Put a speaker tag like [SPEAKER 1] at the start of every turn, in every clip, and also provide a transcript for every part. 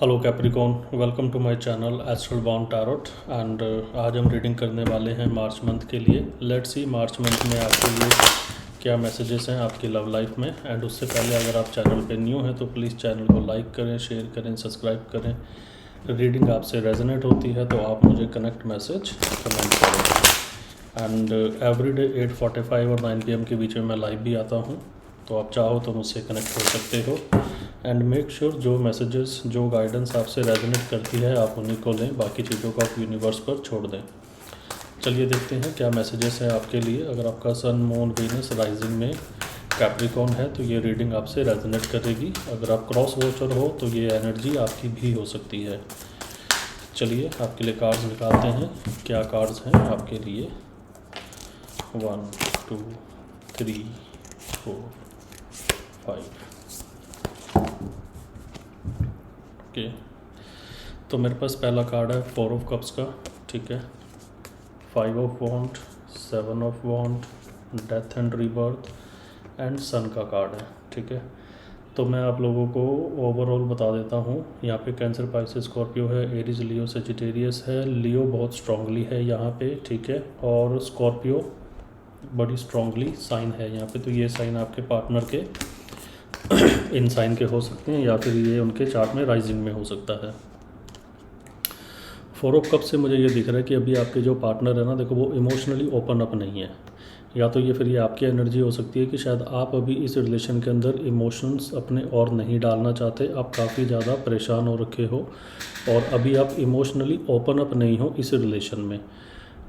[SPEAKER 1] Hello Capricorn, welcome to my channel astral born tarot. And आज हम reading करने वाले हैं मार्च मंथ के लिए। लेट्स सी मार्च मंथ में आपके लिए क्या मैसेजेस हैं आपकी लव लाइफ में। एंड उससे पहले अगर आप चैनल पे न्यू हैं तो प्लीज़ चैनल को लाइक करें, शेयर करें, सब्सक्राइब करें। रीडिंग आपसे रेजोनेट होती है तो आप मुझे कनेक्ट मैसेज कमेंट करें। एंड एवरीडे 8:45 और 9 PM के बीच में मैं लाइव भी आता हूँ, तो आप चाहो तो मुझसे कनेक्ट हो सकते हो। एंड मेक श्योर जो मैसेजेस, जो गाइडेंस आपसे रेजोनेट करती है आप उन्हीं को लें, बाकी चीज़ों को आप यूनिवर्स पर छोड़ दें। चलिए देखते हैं क्या मैसेजेस हैं आपके लिए। अगर आपका सन, मून, वीनस राइजिंग में कैप्रिकॉन है तो ये रीडिंग आपसे रेजोनेट करेगी। अगर आप क्रॉस वॉचर हो तो ये एनर्जी आपकी भी हो सकती है। चलिए आपके लिए कार्ड्स निकालते हैं। क्या कार्ड्स हैं आपके लिए? 1 2 3 4 5। ओके, तो मेरे पास पहला कार्ड है 4 ऑफ कप्स का, ठीक है। 5 of wands, 7 of wands, death and rebirth and sun का कार्ड है, ठीक है। तो मैं आप लोगों को ओवरऑल बता देता हूँ। यहाँ पे कैंसर, पाइसेस, स्कॉर्पियो है, एरीज, लियो, सेजिटेरियस है। लियो बहुत स्ट्रांगली है यहाँ पे, ठीक है, और स्कॉर्पियो बड़ी स्ट्रांगली साइन है यहाँ पे। तो ये साइन आपके पार्टनर के इन साइन के हो सकते हैं या फिर ये उनके चार्ट में राइजिंग में हो सकता है। 4 ऑफ कप से मुझे ये दिख रहा है कि अभी आपके जो पार्टनर है ना, देखो वो इमोशनली ओपन अप नहीं है। या तो ये फिर ये आपकी एनर्जी हो सकती है कि शायद आप अभी इस रिलेशन के अंदर इमोशंस अपने और नहीं डालना चाहते। आप काफ़ी ज़्यादा परेशान हो रखे हो और अभी आप इमोशनली ओपन अप नहीं हो इस रिलेशन में।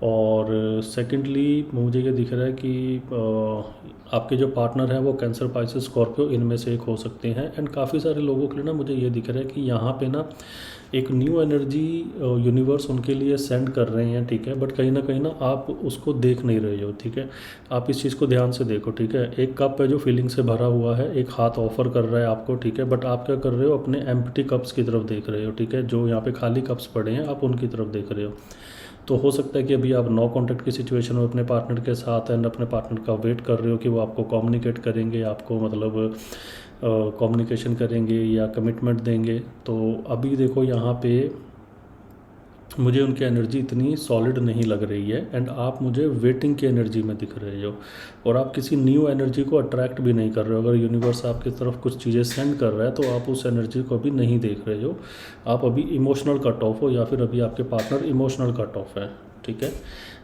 [SPEAKER 1] और सेकेंडली मुझे ये दिख रहा है कि आपके जो पार्टनर हैं वो कैंसर, पाइसेस, स्कॉर्पियो इनमें से एक हो सकते हैं। एंड काफ़ी सारे लोगों के लिए ना मुझे ये दिख रहा है कि यहाँ पे ना एक न्यू एनर्जी यूनिवर्स उनके लिए सेंड कर रहे हैं, ठीक है। बट कहीं ना आप उसको देख नहीं रहे हो, ठीक है। आप इस चीज़ को ध्यान से देखो, ठीक है। एक कप है जो फीलिंग से भरा हुआ है, एक हाथ ऑफर कर रहा है आपको, ठीक है। बट आप क्या कर रहे हो, अपने एम्प्टी कप्स की तरफ देख रहे हो, ठीक है। जो यहाँ पे खाली कप्स पड़े हैं आप उनकी तरफ देख रहे हो। तो हो सकता है कि अभी आप नो कॉन्टैक्ट की सिचुएशन में अपने पार्टनर के साथ एंड अपने पार्टनर का वेट कर रहे हो कि वो आपको कम्युनिकेट करेंगे, आपको मतलब कम्युनिकेशन करेंगे या कमिटमेंट देंगे। तो अभी देखो यहाँ पे मुझे उनकी एनर्जी इतनी सॉलिड नहीं लग रही है एंड आप मुझे वेटिंग की एनर्जी में दिख रहे हो और आप किसी न्यू एनर्जी को अट्रैक्ट भी नहीं कर रहे हो। अगर यूनिवर्स आपकी तरफ कुछ चीज़ें सेंड कर रहा है तो आप उस एनर्जी को अभी नहीं देख रहे हो। आप अभी इमोशनल कट ऑफ हो या फिर अभी आपके पार्टनर इमोशनल कट ऑफ है, ठीक है।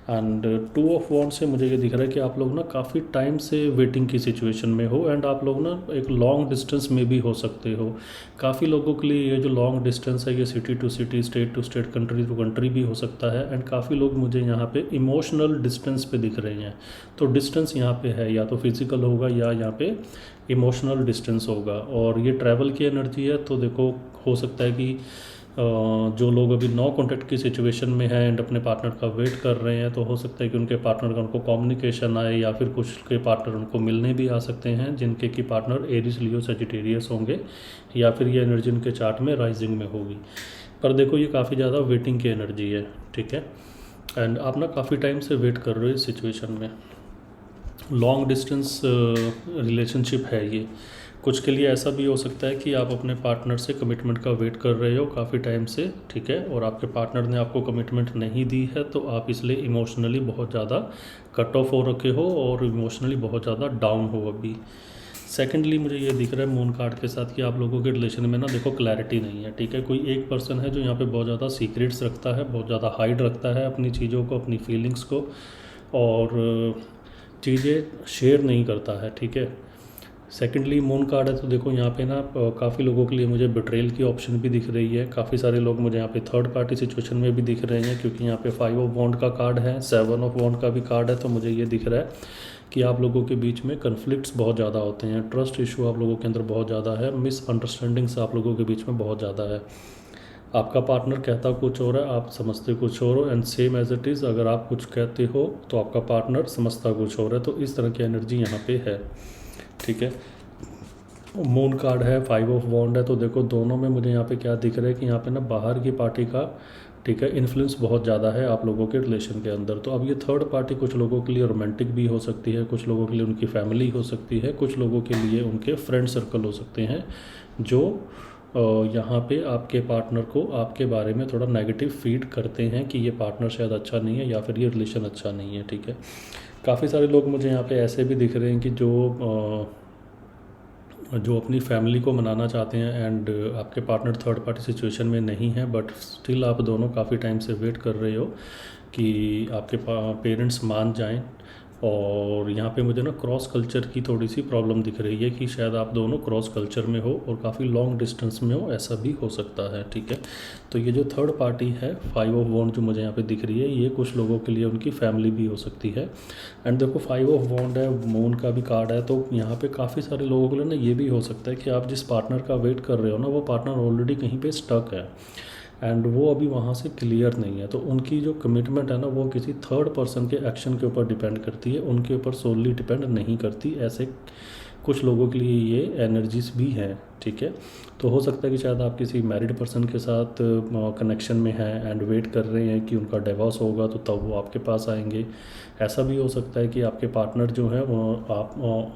[SPEAKER 1] एंड 2 ऑफ वॉन्ड से मुझे ये दिख रहा है कि आप लोग ना काफ़ी टाइम से वेटिंग की सिचुएशन में हो एंड आप लोग ना एक लॉन्ग डिस्टेंस में भी हो सकते हो। काफ़ी लोगों के लिए ये जो लॉन्ग डिस्टेंस है ये city to city, state to state, country to country भी हो सकता है। एंड काफ़ी लोग मुझे यहाँ पे इमोशनल डिस्टेंस पे दिख रहे हैं। तो डिस्टेंस यहाँ पे है, या तो फिजिकल होगा या यहाँ पे इमोशनल डिस्टेंस होगा। और ये ट्रैवल की एनर्जी है, तो देखो हो सकता है कि जो लोग अभी नो कॉन्टैक्ट की सिचुएशन में हैं एंड अपने पार्टनर का वेट कर रहे हैं, तो हो सकता है कि उनके पार्टनर का उनको कम्युनिकेशन आए या फिर कुछ के पार्टनर उनको मिलने भी आ सकते हैं जिनके कि पार्टनर एरीज, लियो, सेजिटेरियस होंगे या फिर ये एनर्जी उनके चार्ट में राइजिंग में होगी। पर देखो ये काफ़ी ज़्यादा वेटिंग की एनर्जी है, ठीक है। एंड आप ना काफ़ी टाइम से वेट कर रहे हो इस सिचुएशन में। लॉन्ग डिस्टेंस रिलेशनशिप है ये। कुछ के लिए ऐसा भी हो सकता है कि आप अपने पार्टनर से कमिटमेंट का वेट कर रहे हो काफ़ी टाइम से, ठीक है, और आपके पार्टनर ने आपको कमिटमेंट नहीं दी है, तो आप इसलिए इमोशनली बहुत ज़्यादा कट ऑफ हो रखे हो और इमोशनली बहुत ज़्यादा डाउन हो अभी। सेकेंडली मुझे ये दिख रहा है मून कार्ड के साथ कि आप लोगों के रिलेशन में ना देखो क्लैरिटी नहीं है, ठीक है। कोई एक पर्सन है जो यहाँ पे बहुत ज़्यादा सीक्रेट्स रखता है, बहुत ज़्यादा हाइड रखता है अपनी चीज़ों को, अपनी फीलिंग्स को, और चीज़ें शेयर नहीं करता है, ठीक है। सेकेंडली मून कार्ड है, तो देखो यहाँ पे ना काफ़ी लोगों के लिए मुझे बिट्रेल की ऑप्शन भी दिख रही है। काफ़ी सारे लोग मुझे यहाँ पे थर्ड पार्टी सिचुएशन में भी दिख रहे हैं, क्योंकि यहाँ पे 5 ऑफ वॉन्ड का कार्ड है, 7 ऑफ वॉन्ड का भी कार्ड है। तो मुझे ये दिख रहा है कि आप लोगों के बीच में कन्फ्लिक्ट्स बहुत ज़्यादा होते हैं, ट्रस्ट इशू आप लोगों के अंदर बहुत ज़्यादा है, मिसअंडरस्टैंडिंग्स आप लोगों के बीच में बहुत ज़्यादा है। आपका पार्टनर कहता कुछ और है, आप समझते कुछ और हो, and same as it is अगर आप कुछ कहते हो तो आपका पार्टनर समझता कुछ और है। तो इस तरह की एनर्जी यहाँ पे है, ठीक है। मून कार्ड है, 5 ऑफ वॉन्ड है, तो देखो दोनों में मुझे यहाँ पे क्या दिख रहा है कि यहाँ पे ना बाहर की पार्टी का, ठीक है, इन्फ्लुएंस बहुत ज़्यादा है आप लोगों के रिलेशन के अंदर। तो अब ये थर्ड पार्टी कुछ लोगों के लिए रोमांटिक भी हो सकती है, कुछ लोगों के लिए उनकी फैमिली हो सकती है, कुछ लोगों के लिए उनके फ्रेंड सर्कल हो सकते हैं जो यहाँ पे आपके पार्टनर को आपके बारे में थोड़ा नेगेटिव फीड करते हैं कि ये पार्टनर शायद अच्छा नहीं है या फिर ये रिलेशन अच्छा नहीं है, ठीक है। काफ़ी सारे लोग मुझे यहाँ पे ऐसे भी दिख रहे हैं कि जो अपनी फैमिली को मनाना चाहते हैं एंड आपके पार्टनर थर्ड पार्टी सिचुएशन में नहीं है, बट स्टिल आप दोनों काफ़ी टाइम से वेट कर रहे हो कि आपके पेरेंट्स मान जाएं। और यहाँ पे मुझे ना क्रॉस कल्चर की थोड़ी सी प्रॉब्लम दिख रही है कि शायद आप दोनों क्रॉस कल्चर में हो और काफ़ी लॉन्ग डिस्टेंस में हो, ऐसा भी हो सकता है, ठीक है। तो ये जो थर्ड पार्टी है 5 ऑफ वॉन्ड जो मुझे यहाँ पे दिख रही है, ये कुछ लोगों के लिए उनकी फैमिली भी हो सकती है। एंड देखो 5 ऑफ वॉन्ड है, मून का भी कार्ड है, तो यहाँ पे काफ़ी सारे लोगों के लिए ना ये भी हो सकता है कि आप जिस पार्टनर का वेट कर रहे हो ना, वो पार्टनर ऑलरेडी कहीं पर स्टक है एंड वो अभी वहाँ से क्लियर नहीं है। तो उनकी जो कमिटमेंट है ना, वो किसी थर्ड पर्सन के एक्शन के ऊपर डिपेंड करती है, उनके ऊपर सोलली डिपेंड नहीं करती। ऐसे कुछ लोगों के लिए ये एनर्जीज भी हैं, ठीक है। तो हो सकता है कि शायद आप किसी मैरिड पर्सन के साथ कनेक्शन में हैं एंड वेट कर रहे हैं कि उनका डिवोर्स होगा तो तब वो आपके पास आएंगे। ऐसा भी हो सकता है कि आपके पार्टनर जो है वो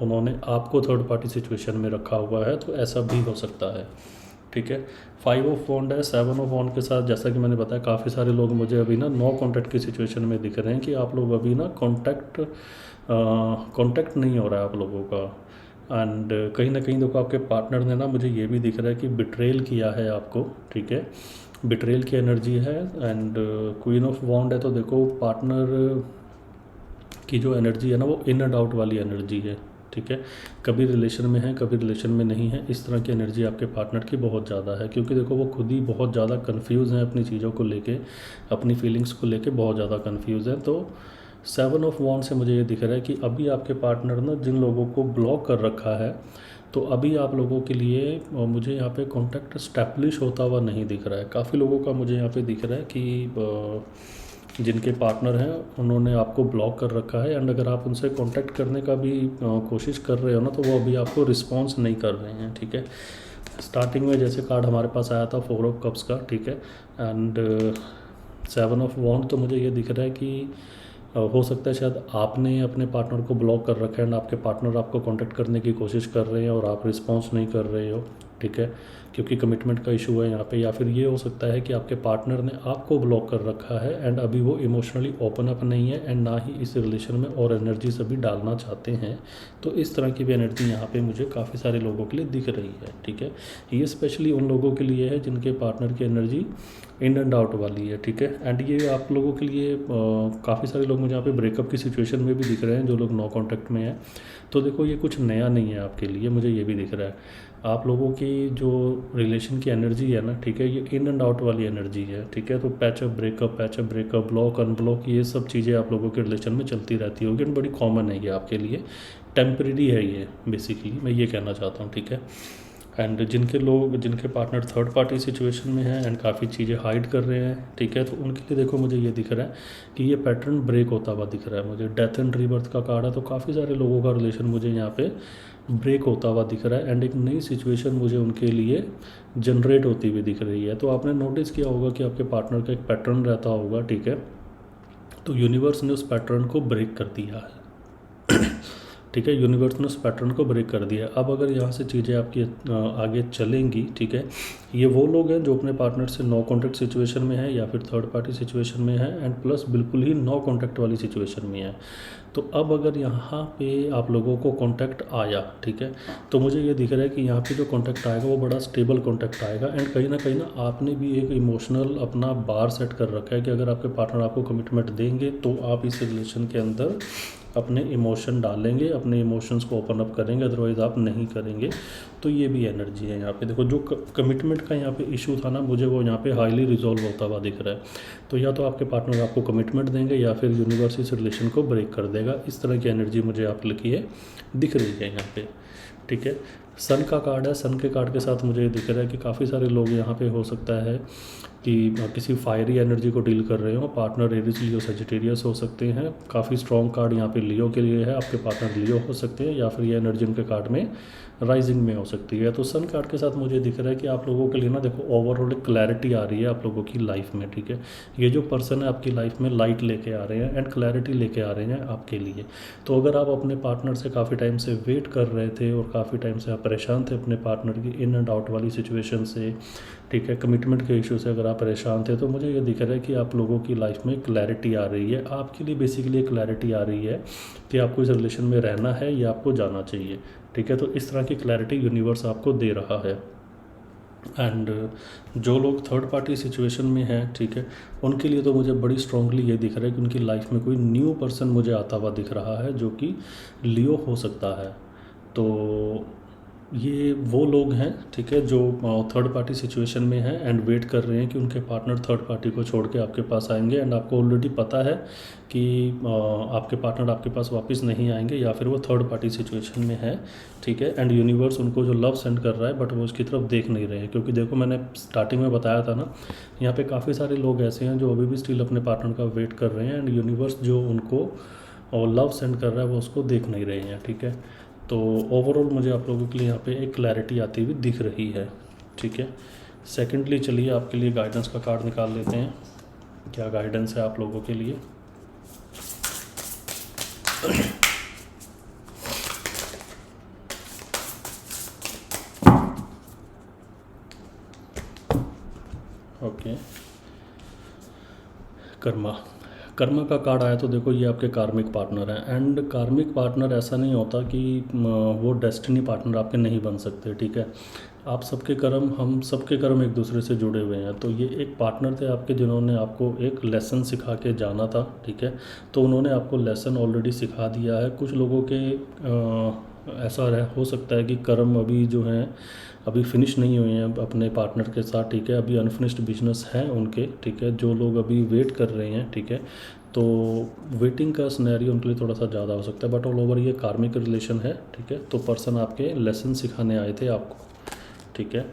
[SPEAKER 1] उन्होंने आपको थर्ड पार्टी सिचुएशन में रखा हुआ है, तो ऐसा भी हो सकता है, ठीक है। 5 ऑफ वॉन्ड है, 7 ऑफ वॉन्ड के साथ जैसा कि मैंने बताया काफ़ी सारे लोग मुझे अभी ना नो कॉन्टैक्ट की सिचुएशन में दिख रहे हैं कि आप लोग अभी ना कॉन्टैक्ट नहीं हो रहा है आप लोगों का। एंड कहीं ना कहीं देखो आपके पार्टनर ने ना, मुझे ये भी दिख रहा है कि बिट्रेल किया है आपको, ठीक है। बिट्रेल की एनर्जी है एंड क्वीन ऑफ वॉन्ड है, तो देखो पार्टनर की जो एनर्जी है ना, वो इन एंड आउट वाली एनर्जी है, ठीक है। कभी रिलेशन में है, कभी रिलेशन में नहीं है, इस तरह की एनर्जी आपके पार्टनर की बहुत ज़्यादा है, क्योंकि देखो वो खुद ही बहुत ज़्यादा कंफ्यूज हैं अपनी चीज़ों को लेके, अपनी फीलिंग्स को लेके बहुत ज़्यादा कंफ्यूज हैं। तो 7 ऑफ वॉन्ड से मुझे ये दिख रहा है कि अभी आपके पार्टनर ने जिन लोगों को ब्लॉक कर रखा है, तो अभी आप लोगों के लिए मुझे यहाँ पे कांटेक्ट स्टैब्लिश होता हुआ नहीं दिख रहा है। काफ़ी लोगों का मुझे यहाँ पे दिख रहा है कि जिनके पार्टनर हैं उन्होंने आपको ब्लॉक कर रखा है एंड अगर आप उनसे कांटेक्ट करने का भी कोशिश कर रहे हो ना, तो वो अभी आपको रिस्पॉन्स नहीं कर रहे हैं, ठीक है। स्टार्टिंग में जैसे कार्ड हमारे पास आया था 4 ऑफ कप्स का, ठीक है, एंड 7 ऑफ वॉन्ड, तो मुझे ये दिख रहा है कि हो सकता है शायद आपने अपने पार्टनर को ब्लॉक कर रखा है एंड आपके पार्टनर आपको कांटेक्ट करने की कोशिश कर रहे हैं और आप रिस्पॉन्स नहीं कर रहे हो, ठीक है, क्योंकि कमिटमेंट का इशू है यहाँ पे। या फिर ये हो सकता है कि आपके पार्टनर ने आपको ब्लॉक कर रखा है एंड अभी वो इमोशनली ओपन अप नहीं है एंड ना ही इस रिलेशन में और एनर्जीज अभी डालना चाहते हैं। तो इस तरह की भी एनर्जी यहाँ पे मुझे काफ़ी सारे लोगों के लिए दिख रही है, ठीक है। ये स्पेशली उन लोगों के लिए है जिनके पार्टनर की एनर्जी इन एंड आउट वाली है, ठीक है। एंड ये आप लोगों के लिए काफ़ी सारे लोग मुझे यहाँ पे ब्रेकअप की सिचुएशन में भी दिख रहे हैं, जो लोग नो कॉन्टैक्ट में हैं। तो देखो ये कुछ नया नहीं है आपके लिए, मुझे ये भी दिख रहा है। आप लोगों की जो रिलेशन की एनर्जी है ना, ठीक है, ये इन एंड आउट वाली एनर्जी है, ठीक है। तो पैचअप ब्रेकअप, ब्लॉक अनब्लॉक, ये सब चीज़ें आप लोगों के रिलेशन में चलती रहती होगी एंड बड़ी कॉमन है ये आपके लिए, टेम्परेरी है ये, बेसिकली मैं ये कहना चाहता हूँ, ठीक है। एंड जिनके पार्टनर थर्ड पार्टी सिचुएशन में है एंड काफ़ी चीज़ें हाइड कर रहे हैं, ठीक है, तो उनके लिए देखो मुझे ये दिख रहा है कि ये पैटर्न ब्रेक होता हुआ दिख रहा है। मुझे डेथ एंड रीबर्थ का कार्ड है, तो काफ़ी सारे लोगों का रिलेशन मुझे यहाँ पे ब्रेक होता हुआ दिख रहा है एंड एक नई सिचुएशन मुझे उनके लिए जनरेट होती हुई दिख रही है। तो आपने नोटिस किया होगा कि आपके पार्टनर का एक पैटर्न रहता होगा, ठीक है, तो यूनिवर्स ने उस पैटर्न को ब्रेक कर दिया है ठीक है, यूनिवर्स ने उस पैटर्न को ब्रेक कर दिया। अब अगर यहाँ से चीज़ें आपकी आगे चलेंगी, ठीक है, ये वो लोग हैं जो अपने पार्टनर से नो कॉन्टैक्ट सिचुएशन में है या फिर थर्ड पार्टी सिचुएशन में है एंड प्लस बिल्कुल ही नो कॉन्टैक्ट वाली सिचुएशन में है। तो अब अगर यहाँ पे आप लोगों को कॉन्टैक्ट आया, ठीक है, तो मुझे ये दिख रहा है कि यहाँ पे जो कॉन्टैक्ट आएगा वो बड़ा स्टेबल कॉन्टैक्ट आएगा एंड कहीं ना आपने भी एक इमोशनल अपना बार सेट कर रखा है कि अगर आपके पार्टनर आपको कमिटमेंट देंगे तो आप इस रिलेशन के अंदर अपने इमोशन डालेंगे, अपने इमोशंस को ओपन अप करेंगे, अदरवाइज़ आप नहीं करेंगे। तो ये भी एनर्जी है यहाँ पे। देखो जो कमिटमेंट का यहाँ पे इशू था ना, मुझे वो यहाँ पे हाईली रिजॉल्व होता हुआ दिख रहा है। तो या तो आपके पार्टनर आपको कमिटमेंट देंगे या फिर यूनिवर्स इस रिलेशन को ब्रेक कर देगा। इस तरह की एनर्जी मुझे आप लिखी है दिख रही है यहाँ पे, ठीक है। सन का कार्ड है, सन के कार्ड के साथ मुझे दिख रहा है कि काफ़ी सारे लोग यहाँ पे हो सकता है कि किसी फायरी एनर्जी को डील कर रहे हो। पार्टनर एरिस, लियो, सजिटेरियस हो सकते हैं। काफ़ी स्ट्रॉन्ग कार्ड यहाँ पे लियो के लिए है, आपके पार्टनर लियो हो सकते हैं या फिर ये एनर्जी उनके कार्ड में राइजिंग में हो सकती है। तो सन कार्ड के साथ मुझे दिख रहा है कि आप लोगों के लिए ना देखो ओवरऑल एक क्लैरिटी आ रही है आप लोगों की लाइफ में, ठीक है। ये जो पर्सन है आपकी लाइफ में लाइट लेके आ रहे हैं एंड क्लैरिटी लेके आ रहे हैं आपके लिए। तो अगर आप अपने पार्टनर से काफ़ी टाइम से वेट कर रहे थे और काफ़ी टाइम से आप परेशान थे अपने पार्टनर की इन एंड आउट वाली सिचुएशन से, ठीक है, कमिटमेंट के इशू से अगर आप परेशान थे, तो मुझे ये दिख रहा है कि आप लोगों की लाइफ में क्लैरिटी आ रही है। आपके लिए बेसिकली एक क्लैरिटी आ रही है कि आपको इस रिलेशन में रहना है या आपको जाना चाहिए, ठीक है। तो इस तरह की क्लैरिटी यूनिवर्स आपको दे रहा है। एंड जो लोग थर्ड पार्टी सिचुएशन में हैं, ठीक है, उनके लिए तो मुझे बड़ी स्ट्रांगली ये दिख रहा है कि उनकी लाइफ में कोई न्यू पर्सन मुझे आता हुआ दिख रहा है जो कि लियो हो सकता है। तो ये वो लोग हैं, ठीक है, जो थर्ड पार्टी सिचुएशन में हैं एंड वेट कर रहे हैं कि उनके पार्टनर थर्ड पार्टी को छोड़ के आपके पास आएंगे। एंड आपको ऑलरेडी पता है कि आपके पार्टनर आपके पास वापस नहीं आएंगे या फिर वो थर्ड पार्टी सिचुएशन में है, ठीक है। एंड यूनिवर्स उनको जो लव सेंड कर रहा है बट वो उसकी तरफ देख नहीं रहे हैं, क्योंकि देखो मैंने स्टार्टिंग में बताया था ना, यहाँ पे काफ़ी सारे लोग ऐसे हैं जो अभी भी स्टिल अपने पार्टनर का वेट कर रहे हैं एंड यूनिवर्स जो उनको लव सेंड कर रहा है वो उसको देख नहीं रहे हैं, ठीक है। तो ओवरऑल मुझे आप लोगों के लिए यहाँ पे एक क्लैरिटी आती हुई दिख रही है, ठीक है। सेकेंडली चलिए आपके लिए गाइडेंस का कार्ड निकाल लेते हैं, क्या गाइडेंस है आप लोगों के लिए। ओके, कर्मा का कार्ड आया तो देखो ये आपके कार्मिक पार्टनर हैं। एंड कार्मिक पार्टनर ऐसा नहीं होता कि वो डेस्टिनी पार्टनर आपके नहीं बन सकते, ठीक है। आप सबके कर्म, हम सबके कर्म एक दूसरे से जुड़े हुए हैं। तो ये एक पार्टनर थे आपके जिन्होंने आपको एक लेसन सिखा के जाना था, ठीक है। तो उन्होंने आपको लेसन ऑलरेडी सिखा दिया है। कुछ लोगों के ऐसा हो सकता है कि कर्म अभी जो हैं अभी फिनिश नहीं हुए हैं अपने पार्टनर के साथ, ठीक है। अभी अनफिनिश्ड बिजनेस है उनके, ठीक है। जो लोग अभी वेट कर रहे हैं, ठीक है, तो वेटिंग का सिनेरियो उनके लिए थोड़ा सा ज़्यादा हो सकता है। बट ऑल ओवर ये कार्मिक रिलेशन है, ठीक है। तो पर्सन आपके लेसन सिखाने आए थे आपको, ठीक है।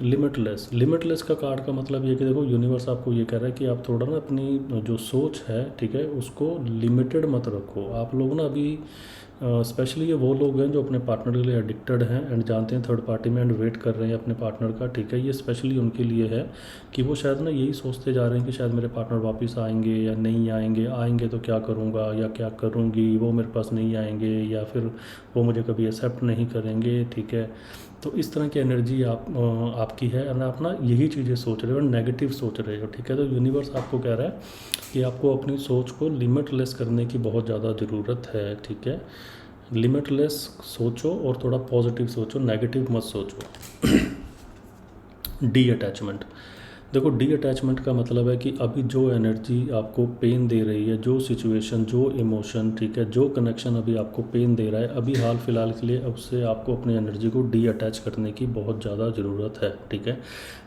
[SPEAKER 1] लिमिटलेस का कार्ड का मतलब ये कि देखो यूनिवर्स आपको ये कह रहा है कि आप थोड़ा ना अपनी जो सोच है, ठीक है, उसको लिमिटेड मत रखो। आप लोग ना अभी स्पेशली ये वो लोग हैं जो अपने पार्टनर के लिए एडिक्टेड हैं एंड जानते हैं थर्ड पार्टी में एंड वेट कर रहे हैं अपने पार्टनर का, ठीक है। ये स्पेशली उनके लिए है कि वो शायद ना यही सोचते जा रहे हैं कि शायद मेरे पार्टनर वापस आएंगे या नहीं आएंगे तो क्या करूँगा या क्या करूँगी, वो मेरे पास नहीं आएंगे या फिर वो मुझे कभी एक्सेप्ट नहीं करेंगे, ठीक है। तो इस तरह की एनर्जी आपकी है एंड आप ना यही चीज़ें सोच रहे हो, नेगेटिव सोच रहे हो, ठीक है। तो यूनिवर्स आपको कह रहा है कि आपको अपनी सोच को लिमिटलेस करने की बहुत ज़्यादा ज़रूरत है, ठीक है। लिमिटलेस सोचो और थोड़ा पॉजिटिव सोचो, नेगेटिव मत सोचो। डी अटैचमेंट, देखो डी अटैचमेंट का मतलब है कि अभी जो एनर्जी आपको पेन दे रही है, जो सिचुएशन, जो इमोशन, ठीक है, जो कनेक्शन अभी आपको पेन दे रहा है, अभी हाल फिलहाल के लिए अब से आपको अपनी एनर्जी को डी अटैच करने की बहुत ज़्यादा ज़रूरत है, ठीक है।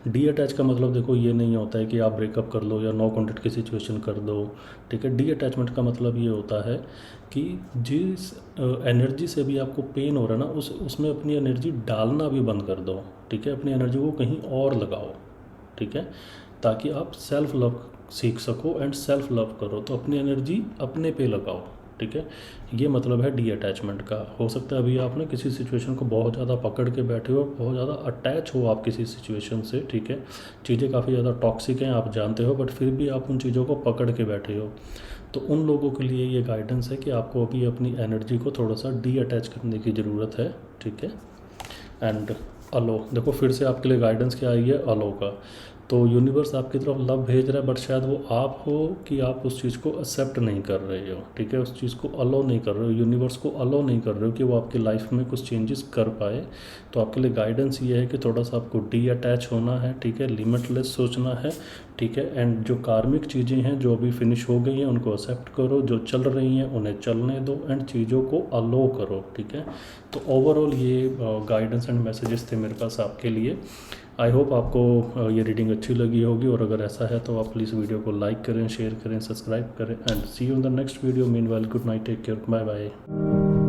[SPEAKER 1] डी अटैच का मतलब देखो ये नहीं होता है कि आप ब्रेकअप कर लो या नो कॉन्टेक्ट की सिचुएशन कर दो, ठीक है। डी अटैचमेंट का मतलब ये होता है कि जिस एनर्जी से भी आपको पेन हो रहा है ना, उसमें अपनी एनर्जी डालना भी बंद कर दो, ठीक है। अपनी एनर्जी को कहीं और लगाओ, ठीक है, ताकि आप सेल्फ लव सीख सको एंड सेल्फ लव करो। तो अपनी एनर्जी अपने पे लगाओ, ठीक है। ये मतलब है डी अटैचमेंट का। हो सकता है अभी आप ना किसी सिचुएशन को बहुत ज़्यादा पकड़ के बैठे हो, बहुत ज़्यादा अटैच हो आप किसी सिचुएशन से, ठीक है। चीज़ें काफ़ी ज़्यादा टॉक्सिक हैं, आप जानते हो, बट फिर भी आप उन चीज़ों को पकड़ के बैठे हो। तो उन लोगों के लिए ये गाइडेंस है कि आपको अभी अपनी एनर्जी को थोड़ा सा डी अटैच करने की ज़रूरत है, ठीक है। एंड अलो, देखो फिर से आपके लिए गाइडेंस क्या आई है, अलो का। तो यूनिवर्स आपकी तरफ लव भेज रहा है, बट शायद वो आप हो कि आप उस चीज़ को एक्सेप्ट नहीं कर रहे हो, ठीक है। उस चीज़ को अलो नहीं कर रहे हो, यूनिवर्स को अलो नहीं कर रहे हो कि वो आपकी लाइफ में कुछ चेंजेस कर पाए। तो आपके लिए गाइडेंस ये है कि थोड़ा सा आपको डी अटैच होना है, ठीक है, लिमिटलेस सोचना है, ठीक है। एंड जो कार्मिक चीज़ें हैं जो अभी फिनिश हो गई हैं उनको एक्सेप्ट करो, जो चल रही हैं उन्हें चलने दो एंड चीज़ों को अलो करो, ठीक है। तो ओवरऑल ये गाइडेंस एंड मैसेजेस थे मेरे पास आपके लिए। आई होप आपको ये रीडिंग अच्छी लगी होगी, और अगर ऐसा है तो आप प्लीज़ वीडियो को लाइक करें, शेयर करें, सब्सक्राइब करें and see you in the next video. Meanwhile good night, take care, bye bye.